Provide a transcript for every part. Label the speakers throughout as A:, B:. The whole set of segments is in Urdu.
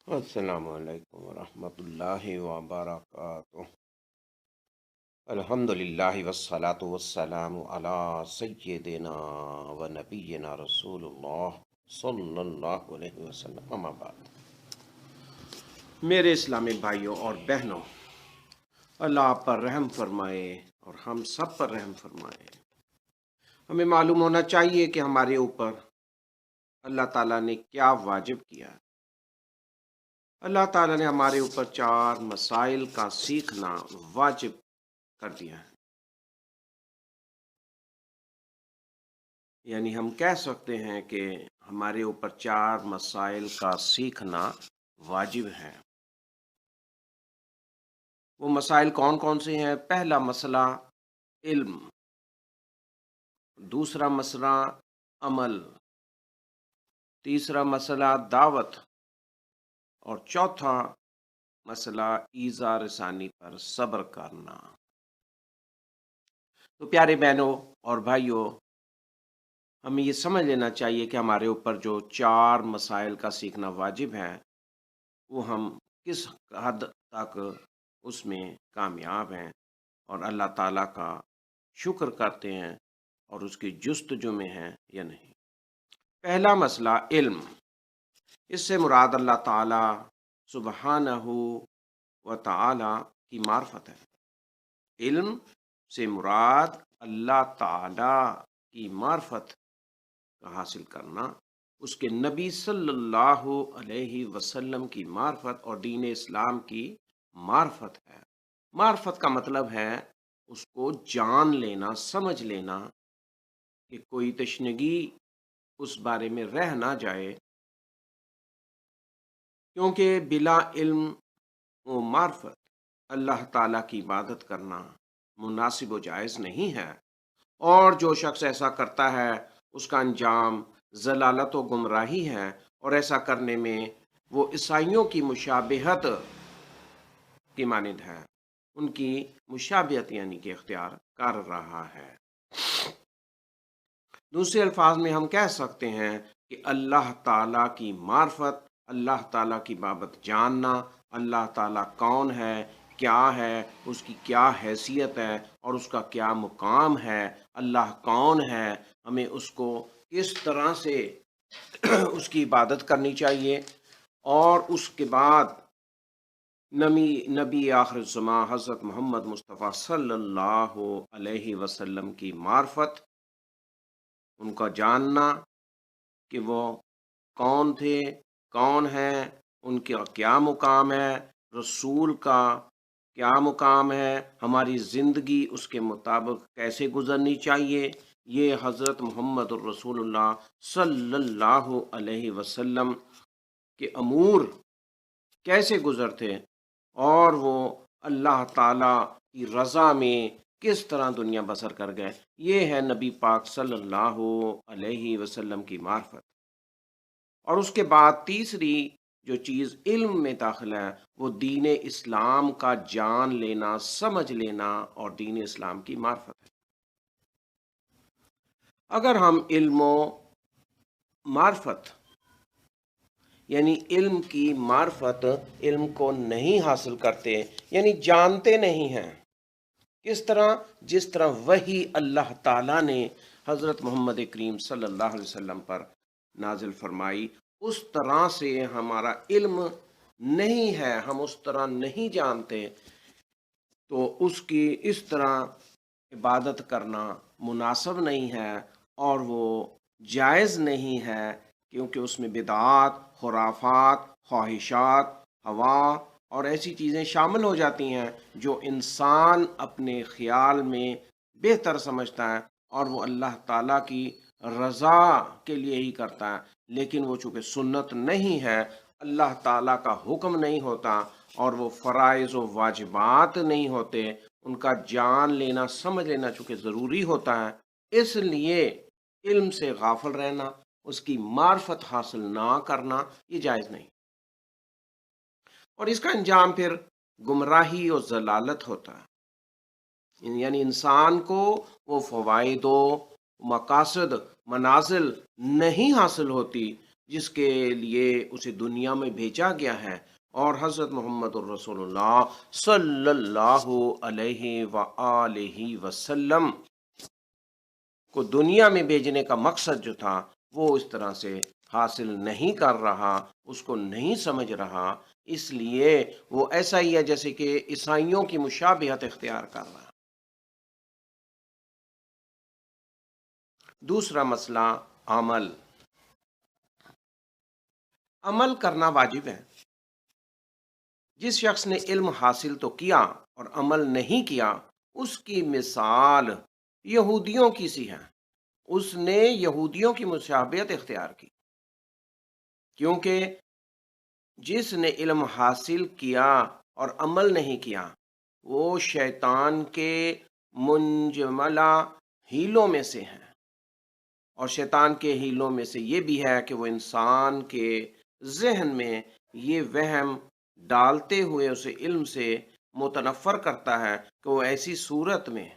A: السلام علیکم ورحمۃ اللہ وبرکاتہ۔ الحمدللہ والصلاة والسلام علی سیدنا و نبینا رسول اللہ صلی اللہ علیہ وسلم، اما بعد۔ میرے اسلامی بھائیوں اور بہنوں، اللہ آپ پر رحم فرمائے اور ہم سب پر رحم فرمائے۔ ہمیں معلوم ہونا چاہیے کہ ہمارے اوپر اللہ تعالیٰ نے کیا واجب کیا ہے۔ اللہ تعالیٰ نے ہمارے اوپر 4 مسائل کا سیکھنا واجب کر دیا ہے۔ یعنی ہم کہہ سکتے ہیں کہ ہمارے اوپر 4 مسائل کا سیکھنا واجب ہے۔ وہ مسائل کون کون سے ہیں؟ پہلا مسئلہ علم، دوسرا مسئلہ عمل، تیسرا مسئلہ دعوت، اور چوتھا مسئلہ ایذا رسانی پر صبر کرنا۔ تو پیارے بہنوں اور بھائیوں، ہمیں یہ سمجھ لینا چاہیے کہ ہمارے اوپر جو 4 مسائل کا سیکھنا واجب ہے، وہ ہم کس حد تک اس میں کامیاب ہیں اور اللہ تعالیٰ کا شکر کرتے ہیں اور اس کی جستجو میں ہیں یا نہیں۔ پہلا مسئلہ علم۔ اس سے مراد اللہ تعالیٰ سبحانہ و تعالیٰ کی معرفت ہے۔ علم سے مراد اللہ تعالیٰ کی معرفت کا حاصل کرنا، اس کے نبی صلی اللہ علیہ وسلم کی معرفت اور دین اسلام کی معرفت ہے۔ معرفت کا مطلب ہے اس کو جان لینا، سمجھ لینا، کہ کوئی تشنگی اس بارے میں رہ نہ جائے، کیونکہ بلا علم و معرفت اللہ تعالیٰ کی عبادت کرنا مناسب و جائز نہیں ہے، اور جو شخص ایسا کرتا ہے اس کا انجام ضلالت و گمراہی ہے، اور ایسا کرنے میں وہ عیسائیوں کی مشابہت کی مانند ہے، ان کی مشابہت یعنی کہ اختیار کر رہا ہے۔ دوسرے الفاظ میں ہم کہہ سکتے ہیں کہ اللہ تعالیٰ کی معرفت، اللہ تعالیٰ کی بابت جاننا، اللہ تعالیٰ کون ہے، کیا ہے، اس کی کیا حیثیت ہے اور اس کا کیا مقام ہے، اللہ کون ہے، ہمیں اس کو کس طرح سے اس کی عبادت کرنی چاہیے، اور اس کے بعد نبی آخر الزماں حضرت محمد مصطفیٰ صلی اللہ علیہ وسلم کی معرفت، ان کا جاننا کہ وہ کون تھے، کون ہیں، ان کا کیا مقام ہے، رسول کا کیا مقام ہے، ہماری زندگی اس کے مطابق کیسے گزرنی چاہیے، یہ حضرت محمد الرسول اللہ صلی اللہ علیہ وسلم کے امور کیسے گزرتے اور وہ اللہ تعالیٰ کی رضا میں کس طرح دنیا بسر کر گئے، یہ ہے نبی پاک صلی اللہ علیہ وسلم کی معرفت۔ اور اس کے بعد تیسری جو چیز علم میں داخل ہے، وہ دین اسلام کا جان لینا، سمجھ لینا اور دین اسلام کی معرفت ہے۔ اگر ہم علم و معرفت یعنی علم کی معرفت، علم کو نہیں حاصل کرتے، یعنی جانتے نہیں ہیں، کس طرح؟ جس طرح وحی اللہ تعالیٰ نے حضرت محمد کریم صلی اللہ علیہ وسلم پر نازل فرمائی، اس طرح سے ہمارا علم نہیں ہے، ہم اس طرح نہیں جانتے، تو اس کی اس طرح عبادت کرنا مناسب نہیں ہے اور وہ جائز نہیں ہے، کیونکہ اس میں بدعات، خرافات، خواہشات، ہوا اور ایسی چیزیں شامل ہو جاتی ہیں جو انسان اپنے خیال میں بہتر سمجھتا ہے اور وہ اللہ تعالیٰ کی رضا کے لیے ہی کرتا ہے، لیکن وہ چونکہ سنت نہیں ہے، اللہ تعالیٰ کا حکم نہیں ہوتا اور وہ فرائض و واجبات نہیں ہوتے، ان کا جان لینا، سمجھ لینا چونکہ ضروری ہوتا ہے، اس لیے علم سے غافل رہنا، اس کی معرفت حاصل نہ کرنا، یہ جائز نہیں، اور اس کا انجام پھر گمراہی اور ضلالت ہوتا ہے۔ یعنی انسان کو وہ فوائد و مقاصد، منازل نہیں حاصل ہوتی جس کے لیے اسے دنیا میں بھیجا گیا ہے، اور حضرت محمد الرسول اللہ صلی اللہ علیہ وآلہ وسلم کو دنیا میں بھیجنے کا مقصد جو تھا وہ اس طرح سے حاصل نہیں کر رہا، اس کو نہیں سمجھ رہا، اس لیے وہ ایسا ہی ہے جیسے کہ عیسائیوں کی مشابہت اختیار کر رہا۔ دوسرا مسئلہ، عمل۔ عمل کرنا واجب ہے۔ جس شخص نے علم حاصل تو کیا اور عمل نہیں کیا، اس کی مثال یہودیوں کی سی ہے۔ اس نے یہودیوں کی مشابہت اختیار کی، کیونکہ جس نے علم حاصل کیا اور عمل نہیں کیا وہ شیطان کے منجملہ ہیلوں میں سے ہے، اور شیطان کے ہیلوں میں سے یہ بھی ہے کہ وہ انسان کے ذہن میں یہ وہم ڈالتے ہوئے اسے علم سے متنفر کرتا ہے کہ وہ ایسی صورت میں،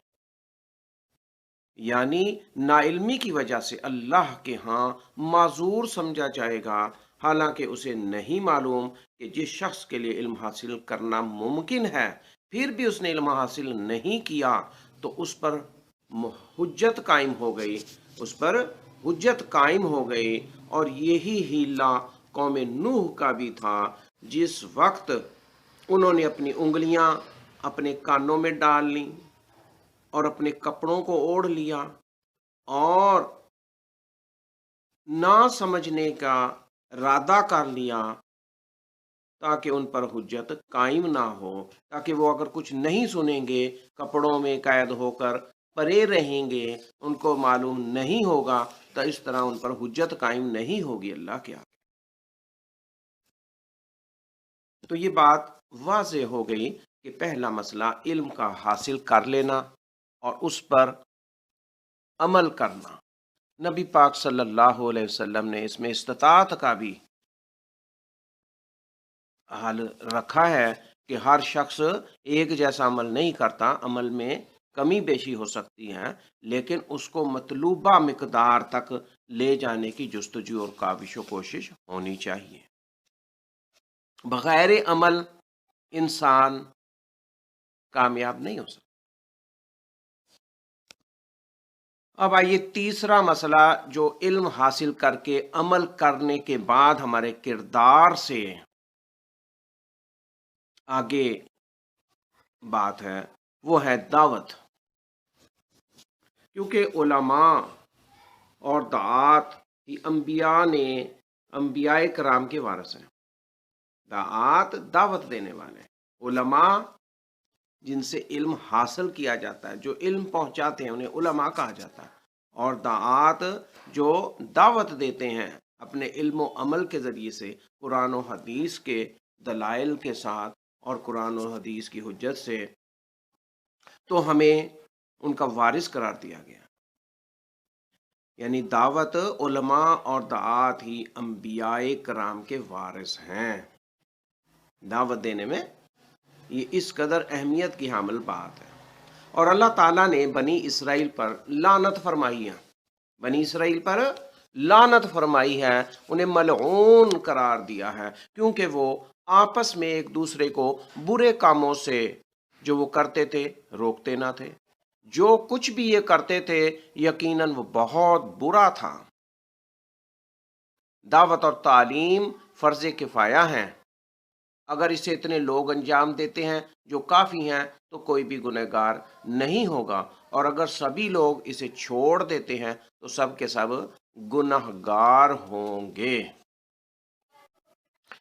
A: یعنی ناعلمی کی وجہ سے، اللہ کے ہاں معذور سمجھا جائے گا، حالانکہ اسے نہیں معلوم کہ جس شخص کے لیے علم حاصل کرنا ممکن ہے پھر بھی اس نے علم حاصل نہیں کیا تو اس پر حجت قائم ہو گئی، اس پر حجت قائم ہو گئی۔ اور یہی ہیلا قوم نوح کا بھی تھا، جس وقت انہوں نے اپنی انگلیاں اپنے کانوں میں ڈال لیں اور اپنے کپڑوں کو اوڑھ لیا اور نہ سمجھنے کا ارادہ کر لیا، تاکہ ان پر حجت قائم نہ ہو، تاکہ وہ اگر کچھ نہیں سنیں گے، کپڑوں میں قید ہو کر پڑے رہیں گے، ان کو معلوم نہیں ہوگا، تو اس طرح ان پر حجت قائم نہیں ہوگی اللہ کے آگے۔ تو یہ بات واضح ہو گئی کہ پہلا مسئلہ علم کا حاصل کر لینا اور اس پر عمل کرنا۔ نبی پاک صلی اللہ علیہ وسلم نے اس میں استطاعت کا بھی حل رکھا ہے کہ ہر شخص ایک جیسا عمل نہیں کرتا، عمل میں کمی بیشی ہو سکتی ہے، لیکن اس کو مطلوبہ مقدار تک لے جانے کی جستجو اور کاوش و کوشش ہونی چاہیے۔ بغیر عمل انسان کامیاب نہیں ہو سکتا۔ اب آئیے تیسرا مسئلہ جو علم حاصل کر کے عمل کرنے کے بعد ہمارے کردار سے آگے بات ہے، وہ ہے دعوت۔ کیونکہ علماء اور دعات ہی انبیاء کرام کے وارث ہیں۔ دعات دعوت دینے والے، علماء جن سے علم حاصل کیا جاتا ہے، جو علم پہنچاتے ہیں، انہیں علماء کہا جاتا ہے، اور دعات جو دعوت دیتے ہیں اپنے علم و عمل کے ذریعے سے، قرآن و حدیث کے دلائل کے ساتھ اور قرآن و حدیث کی حجت سے، تو ہمیں ان کا وارث قرار دیا گیا۔ یعنی دعوت، علماء اور دعات ہی انبیاء کرام کے وارث ہیں۔ دعوت دینے میں یہ اس قدر اہمیت کی حامل بات ہے۔ اور اللہ تعالیٰ نے بنی اسرائیل پر لعنت فرمائی ہے، بنی اسرائیل پر لعنت فرمائی ہے، انہیں ملعون قرار دیا ہے، کیونکہ وہ آپس میں ایک دوسرے کو برے کاموں سے جو وہ کرتے تھے روکتے نہ تھے۔ جو کچھ بھی یہ کرتے تھے یقیناً وہ بہت برا تھا۔ دعوت اور تعلیم فرض کفایہ ہیں، اگر اسے اتنے لوگ انجام دیتے ہیں جو کافی ہیں تو کوئی بھی گنہگار نہیں ہوگا، اور اگر سبھی لوگ اسے چھوڑ دیتے ہیں تو سب کے سب گنہگار ہوں گے۔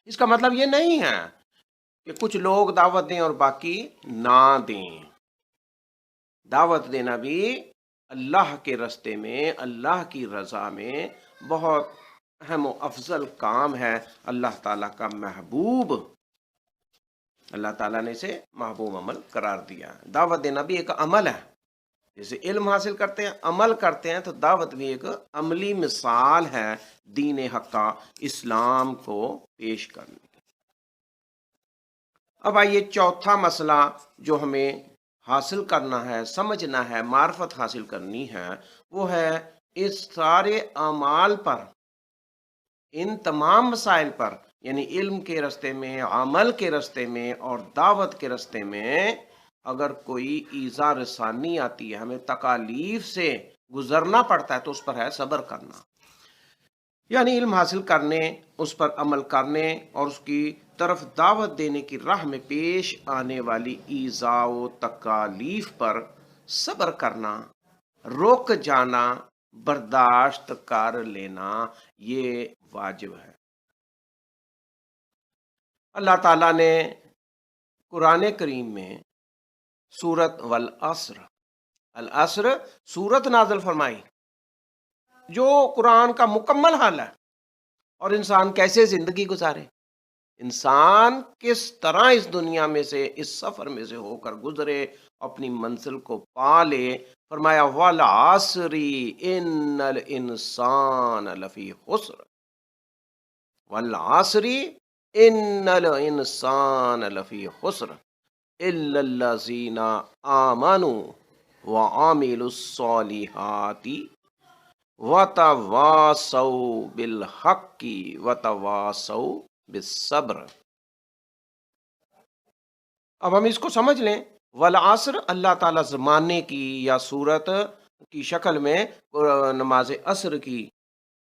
A: اس کا مطلب یہ نہیں ہے کہ کچھ لوگ دعوت دیں اور باقی نہ دیں۔ دعوت دینا بھی اللہ کے راستے میں، اللہ کی رضا میں بہت اہم و افضل کام ہے، اللہ تعالیٰ کا محبوب، اللہ تعالیٰ نے اسے محبوب عمل قرار دیا۔ دعوت دینا بھی ایک عمل ہے، جیسے علم حاصل کرتے ہیں، عمل کرتے ہیں، تو دعوت بھی ایک عملی مثال ہے دین حقہ، اسلام کو پیش کرنے کی۔ اب آئیے چوتھا مسئلہ جو ہمیں حاصل کرنا ہے، سمجھنا ہے، معرفت حاصل کرنی ہے، وہ ہے اس سارے اعمال پر ان تمام مسائل پر، یعنی علم کے راستے میں، عمل کے راستے میں اور دعوت کے راستے میں اگر کوئی ایذا رسانی آتی ہے، ہمیں تکالیف سے گزرنا پڑتا ہے، تو اس پر ہے صبر کرنا، یعنی علم حاصل کرنے، اس پر عمل کرنے اور اس کی طرف دعوت دینے کی راہ میں پیش آنے والی ایذا و تکالیف پر صبر کرنا، رک جانا، برداشت کر لینا، یہ واجب ہے۔ اللہ تعالیٰ نے قرآن کریم میں سورت والعصر، العصر سورت نازل فرمائی جو قرآن کا مکمل حال ہے، اور انسان کیسے زندگی گزارے، انسان کس طرح اس دنیا میں سے، اس سفر میں سے ہو کر گزرے، اپنی منزل کو پا لے۔ فرمایا والعصر ان الانسان لفی خسر، والعصر ان الانسان لفی خسر الا الذین آمنوا وعملوا الصالحات وتواصوا بالحق وتواصوا بالصبر۔ اب ہم اس کو سمجھ لیں، والعصر اللہ تعالیٰ زمانے کی یا صورت کی شکل میں نماز عصر کی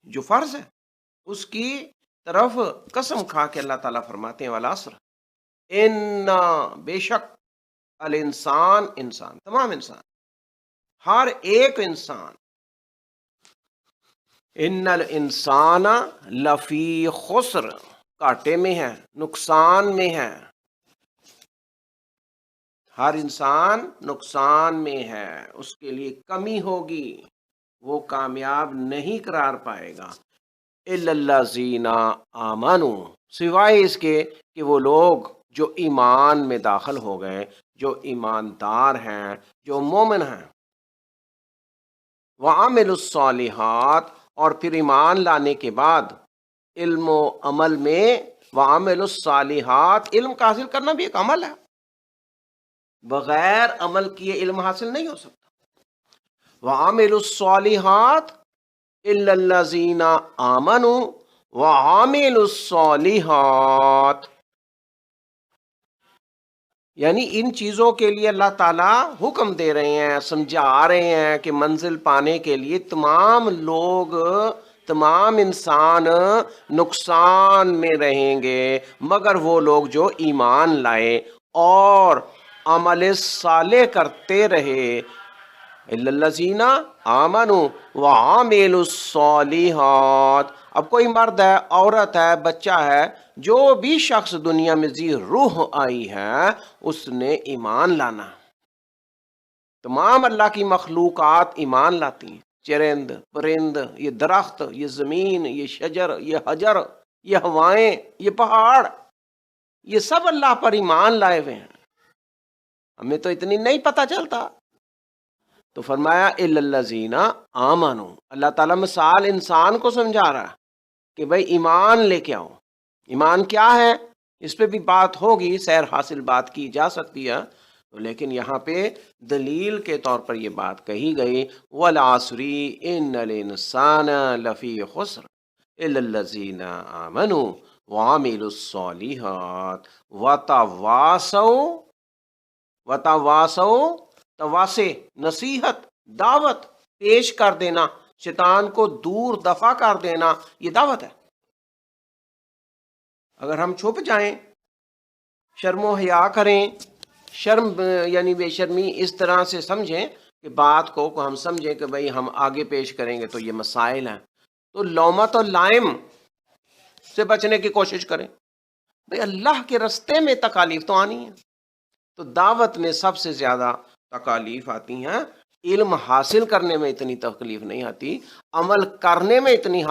A: جو فرض ہے اس کی طرف قسم کھا کے اللہ تعالیٰ فرماتے ہیں والعصر، ان بے شک الانسان، انسان، تمام انسان، ہر ایک انسان، ان الانسان لفی خسر، گھاٹے میں ہے، نقصان میں ہے، ہر انسان نقصان میں ہے، اس کے لیے کمی ہوگی، وہ کامیاب نہیں قرار پائے گا۔ الا الذین آمنوا، سوائے اس کے کہ وہ لوگ جو ایمان میں داخل ہو گئے، جو ایماندار ہیں، جو مومن ہیں، وعملوا الصالحات، اور پھر ایمان لانے کے بعد علم و عمل میں، وعملوا الصالحات، علم کا حاصل کرنا بھی ایک عمل ہے، بغیر عمل کیے علم حاصل نہیں ہو سکتا۔ وعملوا الصالحات الا الذین آمنوا وعملوا الصالحات، یعنی ان چیزوں کے لیے اللہ تعالیٰ حکم دے رہے ہیں، سمجھا رہے ہیں کہ منزل پانے کے لیے تمام لوگ، تمام انسان نقصان میں رہیں گے، مگر وہ لوگ جو ایمان لائے اور عمل صالح کرتے رہے۔ الا الذین آمنوا وعملوا الصالحات، اب کوئی مرد ہے، عورت ہے، بچہ ہے، جو بھی شخص دنیا میں ذی روح آئی ہے، اس نے ایمان لانا۔ تمام اللہ کی مخلوقات ایمان لاتی ہیں، چرند، پرند، یہ درخت، یہ زمین، یہ شجر، یہ حجر، یہ ہوائیں، یہ پہاڑ، یہ سب اللہ پر ایمان لائے ہوئے ہیں، ہمیں تو اتنی نہیں پتہ چلتا۔ تو فرمایا الا الذین آمنوا، اللہ تعالیٰ مثال انسان کو سمجھا رہا ہے کہ بھائی ایمان لے کے آؤ۔ ایمان کیا ہے، اس پہ بھی بات ہوگی، سیر حاصل بات کی جا سکتی ہے، لیکن یہاں پہ دلیل کے طور پر یہ بات کہی گئی والعصر ان الانسان لفی خسر الا الذین آمنوا وعملوا الصالحات وتواصوا، تواسے، نصیحت، دعوت پیش کر دینا، شیطان کو دور دفع کر دینا، یہ دعوت ہے۔ اگر ہم چھپ جائیں، شرم و حیا کریں، شرم یعنی بے شرمی اس طرح سے سمجھیں کہ بات کو ہم سمجھیں کہ بھئی ہم آگے پیش کریں گے تو یہ مسائل ہیں، تو لومت اور لائم سے بچنے کی کوشش کریں۔ بھئی اللہ کے رستے میں تکالیف تو آنی ہے، تو دعوت میں سب سے زیادہ تکالیف آتی ہیں، علم حاصل کرنے میں اتنی تکلیف نہیں آتی، عمل کرنے میں اتنی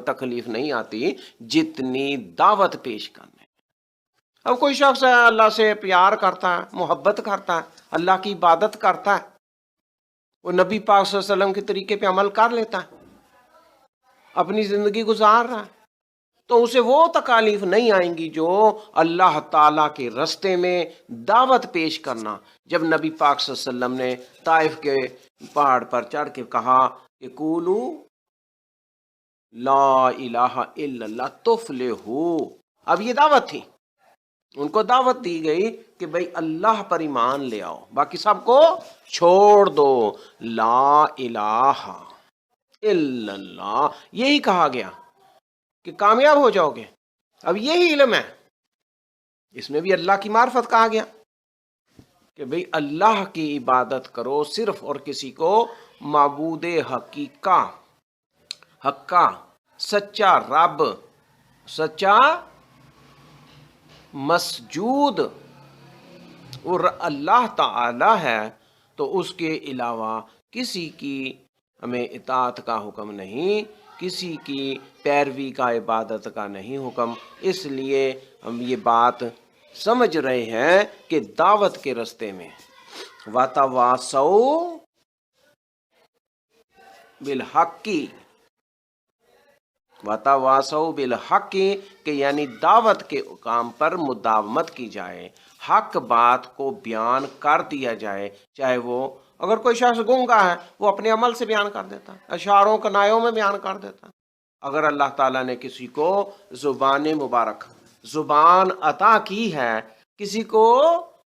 A: تکلیف نہیں آتی جتنی دعوت پیش کرنے۔ اب کوئی شخص ہے، اللہ سے پیار کرتا ہے، محبت کرتا ہے، اللہ کی عبادت کرتا ہے، وہ نبی پاک صلی اللہ علیہ وسلم کے طریقے پہ عمل کر لیتا ہے، اپنی زندگی گزار رہا ہے، تو اسے وہ تکالیف نہیں آئیں گی جو اللہ تعالیٰ کے رستے میں دعوت پیش کرنا۔ جب نبی پاک صلی اللہ علیہ وسلم نے طائف کے پہاڑ پر چڑھ کے کہا کہ قولو لا الہ الا اللہ تفلحو. اب یہ دعوت تھی، ان کو دعوت دی گئی کہ بھئی اللہ پر ایمان لے آؤ، باقی سب کو چھوڑ دو. لا الہ الا اللہ یہی کہا گیا کہ کامیاب ہو جاؤ گے. اب یہی علم ہے، اس میں بھی اللہ کی معرفت کہا گیا کہ بھئی اللہ کی عبادت کرو صرف اور کسی کو معبود حقہ سچا رب، سچا مسجود اور اللہ تعالی ہے. تو اس کے علاوہ کسی کی ہمیں اطاعت کا حکم نہیں، کسی کی پیروی کا، عبادت کا نہیں حکم. اس لیے ہم یہ بات سمجھ رہے ہیں کہ دعوت کے رستے میں وَتَوَاصَوْا بِالْحَقِّ، وَتَوَاصَوْا بِالْحَقِّ کہ یعنی دعوت کے کام پر مداومت کی جائے، حق بات کو بیان کر دیا جائے. چاہے وہ اگر کوئی شخص گنگا ہے وہ اپنے عمل سے بیان کر دیتا ہے، اشعاروں کنایوں میں بیان کر دیتا ہے. اگر اللہ تعالیٰ نے کسی کو زبان مبارک، زبان عطا کی ہے، کسی کو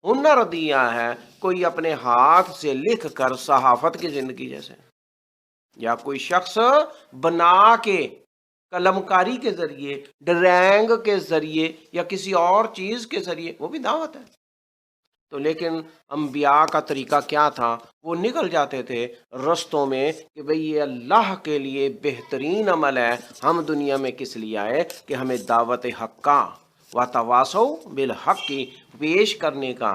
A: ہنر دیا ہے، کوئی اپنے ہاتھ سے لکھ کر صحافت کی زندگی جیسے، یا کوئی شخص بنا کے قلم کاری کے ذریعے، ڈرائنگ کے ذریعے یا کسی اور چیز کے ذریعے، وہ بھی دعوت ہے. تو لیکن انبیاء کا طریقہ کیا تھا؟ وہ نکل جاتے تھے رستوں میں کہ بھئی یہ اللہ کے لیے بہترین عمل ہے، ہم دنیا میں کس لیے آئے کہ ہمیں دعوت حق کا وَتَوَاصَوْا بِالْحَقِّ پیش کرنے کا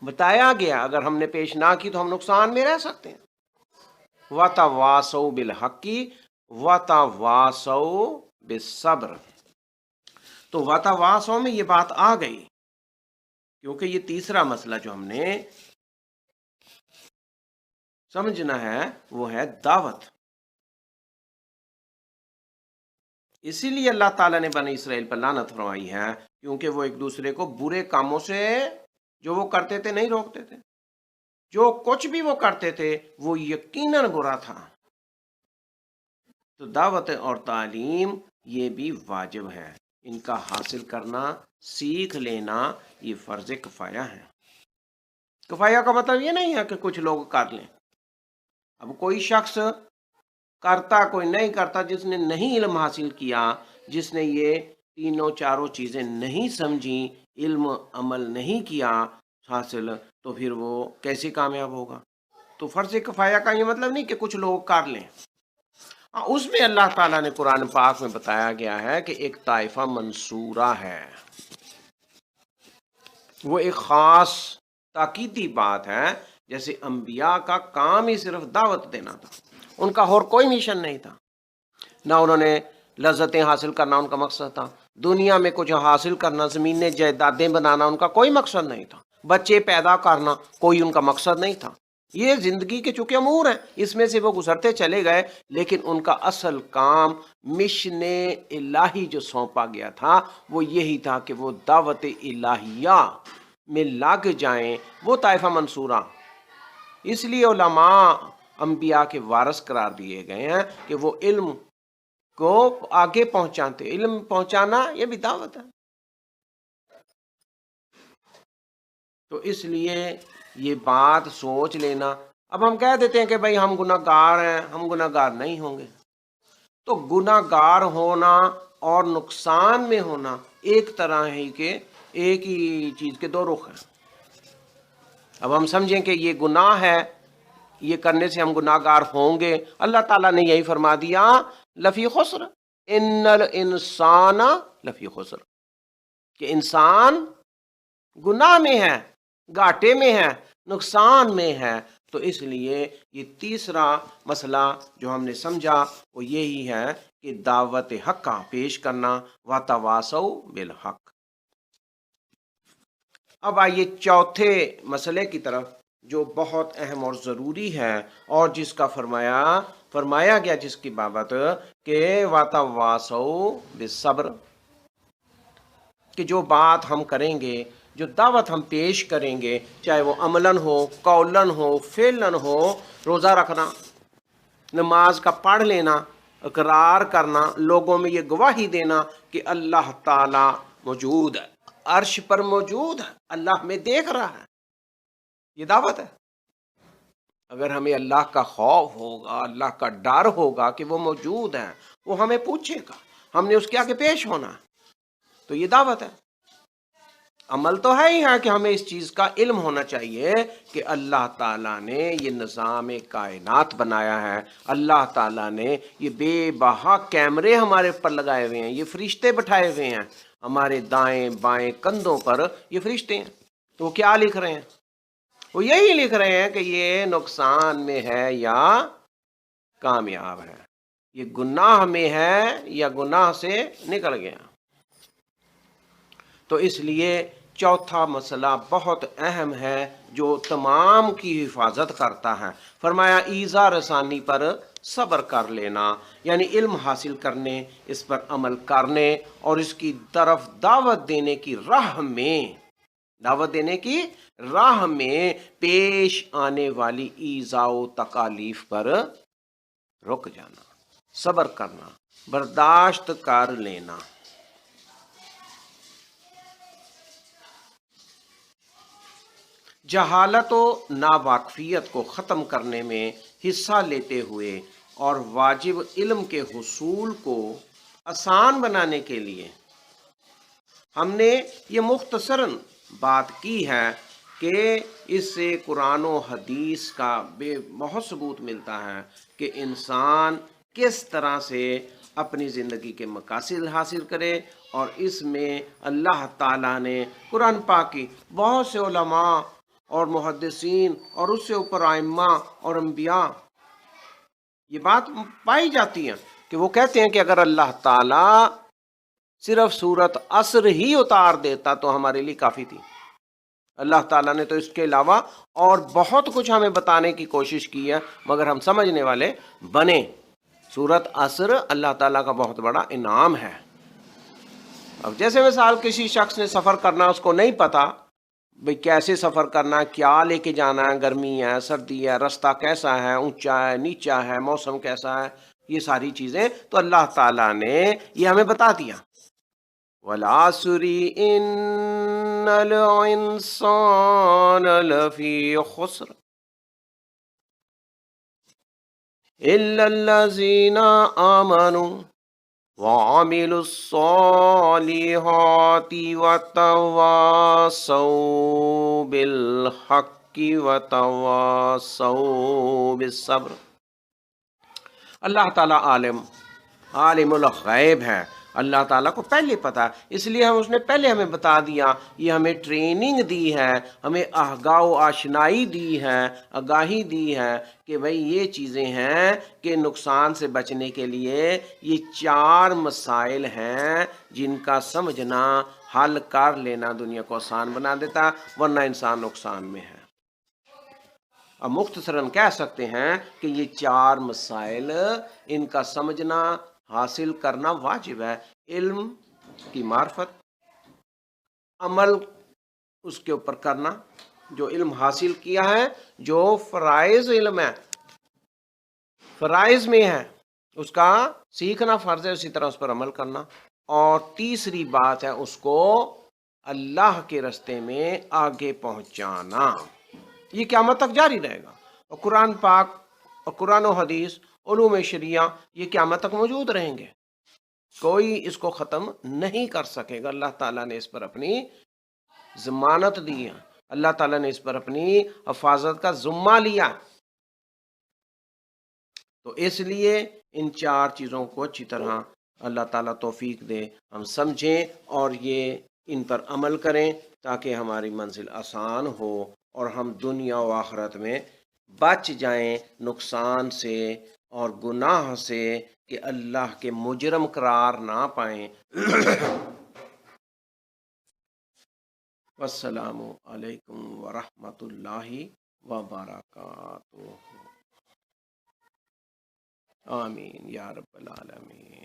A: بتایا گیا. اگر ہم نے پیش نہ کی تو ہم نقصان میں رہ سکتے ہیں. وَتَوَاصَوْا بِالْحَقِّ وَتَوَاصَوْا بِالصَّبْرِ. تو وَتَوَاصَوْا میں یہ بات آ گئی کیونکہ یہ تیسرا مسئلہ جو ہم نے سمجھنا ہے وہ ہے دعوت. اسی لیے اللہ تعالیٰ نے بنی اسرائیل پر لعنت فرمائی ہے، کیونکہ وہ ایک دوسرے کو برے کاموں سے جو وہ کرتے تھے نہیں روکتے تھے. جو کچھ بھی وہ کرتے تھے وہ یقیناً برا تھا. تو دعوت اور تعلیم یہ بھی واجب ہے، ان کا حاصل کرنا، سیکھ لینا یہ فرض کفایہ ہے. کفایہ کا مطلب یہ نہیں ہے کہ کچھ لوگ کر لیں. اب کوئی شخص کرتا، کوئی نہیں کرتا، جس نے نہیں علم حاصل کیا، جس نے یہ تینوں چاروں چیزیں نہیں سمجھی، علم عمل نہیں کیا حاصل، تو پھر وہ کیسے کامیاب ہوگا؟ تو فرض کفایہ کا یہ مطلب نہیں کہ کچھ لوگ کر لیں. اس میں اللہ تعالیٰ نے قرآن پاک میں بتایا گیا ہے کہ ایک طائفہ منصورہ ہے، وہ ایک خاص تاکیدی بات ہے. جیسے انبیاء کا کام ہی صرف دعوت دینا تھا، ان کا اور کوئی مشن نہیں تھا. نہ انہوں نے لذتیں حاصل کرنا ان کا مقصد تھا، دنیا میں کچھ حاصل کرنا، زمینیں جائیدادیں بنانا ان کا کوئی مقصد نہیں تھا، بچے پیدا کرنا کوئی ان کا مقصد نہیں تھا. یہ زندگی کے چونکہ امور ہیں، اس میں سے وہ گزرتے چلے گئے، لیکن ان کا اصل کام، مشن الہی جو سونپا گیا تھا وہ یہی تھا کہ وہ دعوت الہیہ میں لگ جائیں. وہ طائفہ منصورہ، اس لیے علماء انبیاء کے وارث قرار دیے گئے ہیں کہ وہ علم کو آگے پہنچاتے. علم پہنچانا یہ بھی دعوت ہے. تو اس لیے یہ بات سوچ لینا. اب ہم کہہ دیتے ہیں کہ بھئی ہم گناہ گار ہیں، ہم گناہ گار نہیں ہوں گے. تو گناہ گار ہونا اور نقصان میں ہونا ایک طرح ہی کہ ایک ہی چیز کے دو رخ ہیں. اب ہم سمجھیں کہ یہ گناہ ہے، یہ کرنے سے ہم گناہ گار ہوں گے. اللہ تعالیٰ نے یہی فرما دیا لفی خسر، ان الانسان لفی خسر، کہ انسان گناہ میں ہے، گھاٹے میں ہے، نقصان میں ہے. تو اس لیے یہ تیسرا مسئلہ جو ہم نے سمجھا وہ یہی ہے کہ دعوت حق کا پیش کرنا، وَتَوَاصَوْا بِالْحَقِّ. اب آئیے چوتھے مسئلے کی طرف جو بہت اہم اور ضروری ہے، اور جس کا فرمایا گیا جس کی بابت کہ وَتَوَاصَوْا بِالصَّبْرِ، کہ جو بات ہم کریں گے، جو دعوت ہم پیش کریں گے، چاہے وہ عملاً ہو، قولاً ہو، فعلاً ہو، روزہ رکھنا، نماز کا پڑھ لینا، اقرار کرنا، لوگوں میں یہ گواہی دینا کہ اللہ تعالی موجود ہے، عرش پر موجود ہے، اللہ ہمیں دیکھ رہا ہے، یہ دعوت ہے۔ اگر ہمیں اللہ کا خوف ہوگا، اللہ کا ڈر ہوگا کہ وہ موجود ہے، وہ ہمیں پوچھے گا، ہم نے اس کے آگے پیش ہونا ہے، تو یہ دعوت ہے۔ عمل تو ہے ہی ہے کہ ہمیں اس چیز کا علم ہونا چاہیے کہ اللہ تعالیٰ نے یہ نظام کائنات بنایا ہے، اللہ تعالیٰ نے یہ بے بہا کیمرے ہمارے اوپر لگائے ہوئے ہیں، یہ فرشتے بٹھائے ہوئے ہیں ہمارے دائیں بائیں کندھوں پر، یہ فرشتے ہیں۔ تو وہ کیا لکھ رہے ہیں؟ وہ یہی لکھ رہے ہیں کہ یہ نقصان میں ہے یا کامیاب ہے، یہ گناہ میں ہے یا گناہ سے نکل گیا۔ تو اس لیے چوتھا مسئلہ بہت اہم ہے جو تمام کی حفاظت کرتا ہے۔ فرمایا ایذا رسانی پر صبر کر لینا، یعنی علم حاصل کرنے، اس پر عمل کرنے اور اس کی طرف دعوت دینے کی راہ میں پیش آنے والی ایذا و تکالیف پر رک جانا، صبر کرنا، برداشت کر لینا۔ جہالت و ناواقفیت کو ختم کرنے میں حصہ لیتے ہوئے اور واجب علم کے حصول کو آسان بنانے کے لیے ہم نے یہ مختصراً بات کی ہے کہ اس سے قرآن و حدیث کا بہت ثبوت ملتا ہے کہ انسان کس طرح سے اپنی زندگی کے مقاصد حاصل کرے، اور اس میں اللہ تعالیٰ نے قرآن پاک کی بہت سے علماء اور محدثین اور اس سے اوپر ائمہ اور انبیاء یہ بات پائی جاتی ہے کہ وہ کہتے ہیں کہ اگر اللہ تعالیٰ صرف سورت عصر ہی اتار دیتا تو ہمارے لیے کافی تھی۔ اللہ تعالیٰ نے تو اس کے علاوہ اور بہت کچھ ہمیں بتانے کی کوشش کی ہے، مگر ہم سمجھنے والے بنے۔ سورت عصر اللہ تعالیٰ کا بہت بڑا انعام ہے۔ اب جیسے مثال کسی شخص نے سفر کرنا، اس کو نہیں پتا بھئی کیسے سفر کرنا ہے، کیا لے کے جانا ہے، گرمی ہے، سردی ہے، رستہ کیسا ہے، اونچا ہے، نیچا ہے، موسم کیسا ہے، یہ ساری چیزیں تو اللہ تعالیٰ نے یہ ہمیں بتا دیا۔ وَالْعَصْرِ إِنَّ الْإِنسَانَ لَفِي خُسْرٍ إِلَّا الَّذِينَ آمَنُوا وَعَمِلُوا الصَّالِحَاتِ وَتَوَاصَوْا بِالْحَقِّ وَتَوَاصَوْا بِالصَّبْرِ۔ اللہ تعالیٰ عالم الغیب ہے، اللہ تعالیٰ کو پہلے پتا ہے، اس لیے اس نے پہلے ہمیں بتا دیا، یہ ہمیں ٹریننگ دی ہے، ہمیں آگاہ و آشنائی دی ہے، آگاہی دی ہے کہ بھئی یہ چیزیں ہیں کہ نقصان سے بچنے کے لیے یہ 4 مسائل ہیں جن کا سمجھنا، حل کر لینا دنیا کو آسان بنا دیتا، ورنہ انسان نقصان میں ہے۔ اب مختصراً کہہ سکتے ہیں کہ یہ 4 مسائل، ان کا سمجھنا حاصل کرنا واجب ہے۔ علم کی معرفت، عمل اس کے اوپر کرنا، جو علم حاصل کیا ہے، جو فرائض علم ہے، فرائض میں ہے اس کا سیکھنا فرض ہے، اسی طرح اس پر عمل کرنا، اور تیسری بات ہے اس کو اللہ کے راستے میں آگے پہنچانا۔ یہ قیامت تک جاری رہے گا، اور قرآن پاک اور قرآن و حدیث، علوم شریعہ یہ قیامت تک موجود رہیں گے، کوئی اس کو ختم نہیں کر سکے گا۔ اللہ تعالیٰ نے اس پر اپنی ضمانت دی ہے، اللہ تعالیٰ نے اس پر اپنی حفاظت کا ذمہ لیا، تو اس لیے ان 4 چیزوں کو اچھی طرح اللہ تعالیٰ توفیق دے ہم سمجھیں اور یہ ان پر عمل کریں تاکہ ہماری منزل آسان ہو اور ہم دنیا و آخرت میں بچ جائیں نقصان سے اور گناہ سے، کہ اللہ کے مجرم قرار نہ پائیں۔ والسلام علیکم ورحمۃ اللہ وبرکاتہ۔ آمین یا رب العالمین۔